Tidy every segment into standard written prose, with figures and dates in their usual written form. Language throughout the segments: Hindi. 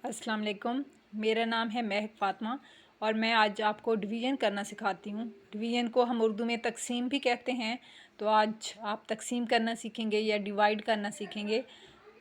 अस्सलाम वालेकुम। मेरा नाम है महक फ़ातिमा और मैं आज आपको डिवीज़न करना सिखाती हूँ। डिवीज़न को हम उर्दू में तकसीम भी कहते हैं। तो आज आप तकसीम करना सीखेंगे या डिवाइड करना सीखेंगे।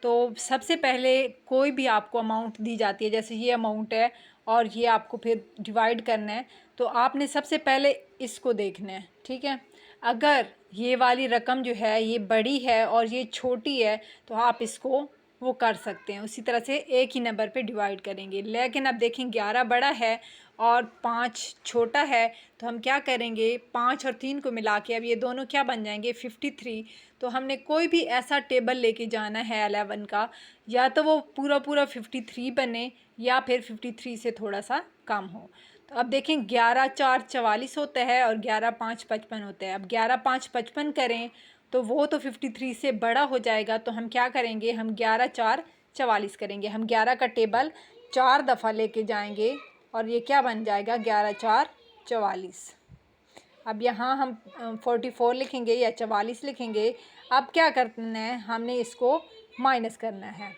तो सबसे पहले कोई भी आपको अमाउंट दी जाती है, जैसे ये अमाउंट है और ये आपको फिर डिवाइड करना है, तो आपने सबसे पहले इसको देखना है। ठीक है, अगर ये वाली रकम जो है ये बड़ी है और ये छोटी है तो आप इसको वो कर सकते हैं, उसी तरह से एक ही नंबर पे डिवाइड करेंगे। लेकिन अब देखें 11 बड़ा है और 5 छोटा है, तो हम क्या करेंगे, 5 और 3 को मिला के अब ये दोनों क्या बन जाएंगे 53। तो हमने कोई भी ऐसा टेबल लेके जाना है 11 का, या तो वो पूरा पूरा 53 बने या फिर 53 से थोड़ा सा कम हो। तो अब देखें 11 4 44 होता है और 11 5 55 होता है। अब 11 5 55 करें तो वो तो 53 से बड़ा हो जाएगा। तो हम क्या करेंगे, हम 11 4 44 करेंगे। हम 11 का टेबल 4 दफ़ा लेके जाएंगे और ये क्या बन जाएगा 11 4 44। अब यहाँ हम 44 लिखेंगे या 44 लिखेंगे। अब क्या करना है, हमने इसको माइनस करना है।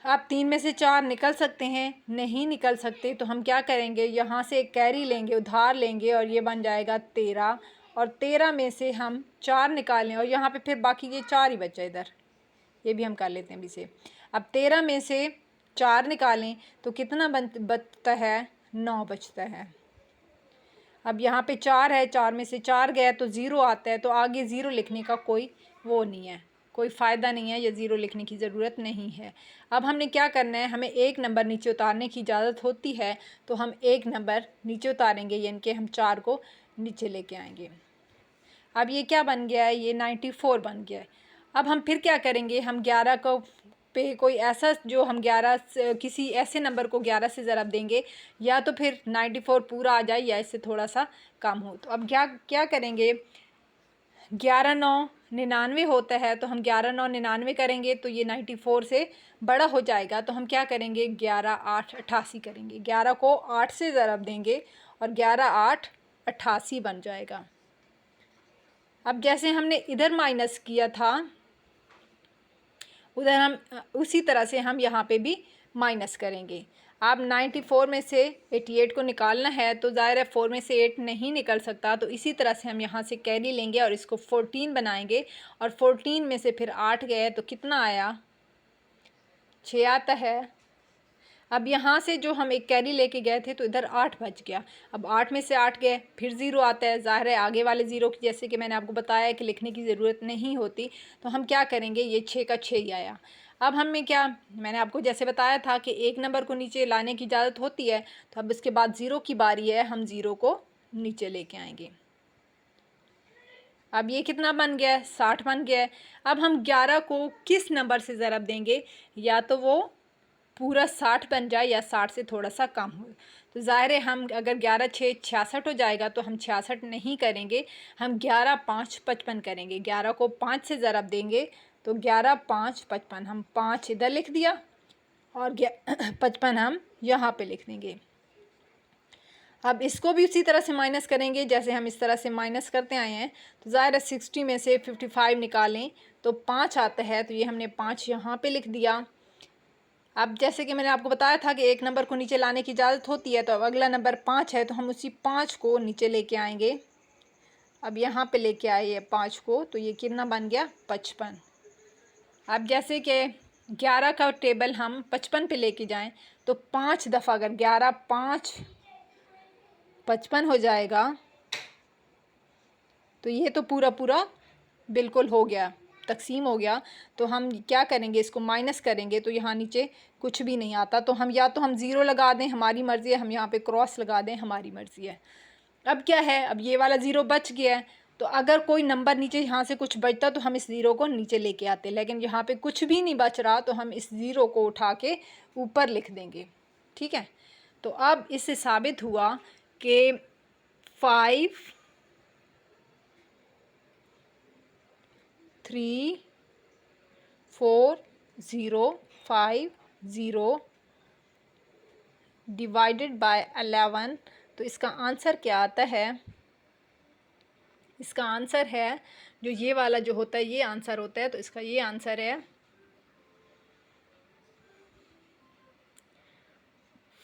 आप 3 में से 4 निकल सकते हैं, नहीं निकल सकते तो हम क्या करेंगे, यहाँ से एक कैरी लेंगे, उधार लेंगे और ये बन जाएगा 13। और 13 में से हम 4 निकालें और यहाँ पे फिर बाकी ये 4 ही बचा इधर, ये भी हम कर लेते हैं अभी से। अब 13 में से 4 निकालें तो कितना बचता है, 9 बचता है। अब यहाँ पे 4 है, 4 में से 4 गया तो 0 आता है। तो आगे 0 लिखने का कोई वो नहीं है, कोई फ़ायदा नहीं है, या 0 लिखने की ज़रूरत नहीं है। अब हमने क्या करना है, हमें एक नंबर नीचे उतारने की इजाज़त होती है, तो हम एक नंबर नीचे उतारेंगे, यानी कि हम 4 को नीचे लेके आएंगे। अब ये क्या बन गया है, ये 94 बन गया है। अब हम फिर क्या करेंगे, हम 11 को पे कोई ऐसा जो हम 11 किसी ऐसे नंबर को 11 से ज़रब देंगे, या तो फिर 94 पूरा आ जाए या इससे थोड़ा सा कम हो। तो अब क्या क्या करेंगे, 11 9 99 होता है, तो हम 11 9 99 करेंगे तो ये 94 से बड़ा हो जाएगा। तो हम क्या करेंगे, 11 8 88 करेंगे। 11 को 8 से ज़रब देंगे और 11 8 88 बन जाएगा। अब जैसे हमने इधर माइनस किया था, उधर हम उसी तरह से हम यहाँ पे भी माइनस करेंगे। अब 94 में से 88 को निकालना है, तो ज़ाहिर है 4 में से 8 नहीं निकल सकता, तो इसी तरह से हम यहाँ से कैरी लेंगे और इसको 14 बनाएंगे। और 14 में से फिर 8 गए तो कितना आया, 6 आता है। अब यहाँ से जो हम एक कैरी लेके गए थे तो इधर 8 बच गया। अब 8 में से 8 गए, फिर 0 आता है। ज़ाहिर है आगे वाले 0 की, जैसे कि मैंने आपको बताया कि लिखने की ज़रूरत नहीं होती, तो हम क्या करेंगे, ये 6 का 6 ही आया। अब हमें क्या, मैंने आपको जैसे बताया था कि एक नंबर को नीचे लाने की इजाज़त होती है, तो अब इसके बाद 0 की बारी है, हम 0 को नीचे लेके आएंगे। अब ये कितना बन गया है, 60 बन गया है। अब हम 11 को किस नंबर से ज़रब देंगे, या तो वो पूरा 60 बन जाए या 60 से थोड़ा सा कम हो। तो ज़ाहिर है हम अगर 11 6 66 हो जाएगा तो हम 66 नहीं करेंगे, हम 11 5 55 करेंगे। 11 को 5 से ज़रब देंगे तो 11 5 55, हम 5 इधर लिख दिया और 55 हम यहाँ पे लिख देंगे। अब इसको भी उसी तरह से माइनस करेंगे जैसे हम इस तरह से माइनस करते आए हैं। तो ज़ाहिर है 60 में से 55 निकालें तो 5 आता है, तो ये हमने 5 यहाँ पे लिख दिया। अब जैसे कि मैंने आपको बताया था कि एक नंबर को नीचे लाने की इजाज़त होती है, तो अब अगला नंबर 5 है, तो हम उसी 5 को नीचे लेके आएंगे। अब यहाँ पे लेके आए ये 5 को, तो ये कितना बन गया 55। अब जैसे कि 11 का टेबल हम 55 पे लेके जाएं, तो 5 दफ़ा अगर 11 5 55 हो जाएगा, तो ये तो पूरा पूरा बिल्कुल हो गया, तकसीम हो गया। तो हम क्या करेंगे, इसको माइनस करेंगे तो यहाँ नीचे कुछ भी नहीं आता। तो हम या तो हम 0 लगा दें, हमारी मर्ज़ी है, हम यहाँ पे क्रॉस लगा दें, हमारी मर्ज़ी है। अब क्या है, अब ये वाला 0 बच गया है, तो अगर कोई नंबर नीचे यहाँ से कुछ बचता तो हम इस 0 को नीचे लेके आते, लेकिन यहाँ पे कुछ भी नहीं बच रहा, तो हम इस 0 को उठा के ऊपर लिख देंगे। ठीक है, तो अब इससे साबित हुआ कि 5 3 4 0 5 0 डिवाइडेड बाय 11। तो इसका आंसर क्या आता है, इसका आंसर है जो ये वाला जो होता है ये आंसर होता है। तो इसका ये आंसर है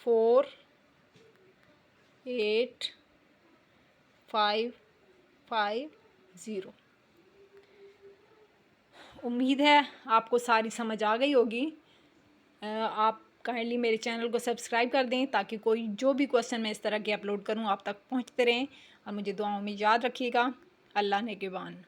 4850। उम्मीद है आपको सारी समझ आ गई होगी। आप काइंडली मेरे चैनल को सब्सक्राइब कर दें ताकि कोई जो भी क्वेश्चन मैं इस तरह के अपलोड करूं आप तक पहुंचते रहें, और मुझे दुआओं में याद रखिएगा। अल्लाह नेगेबान।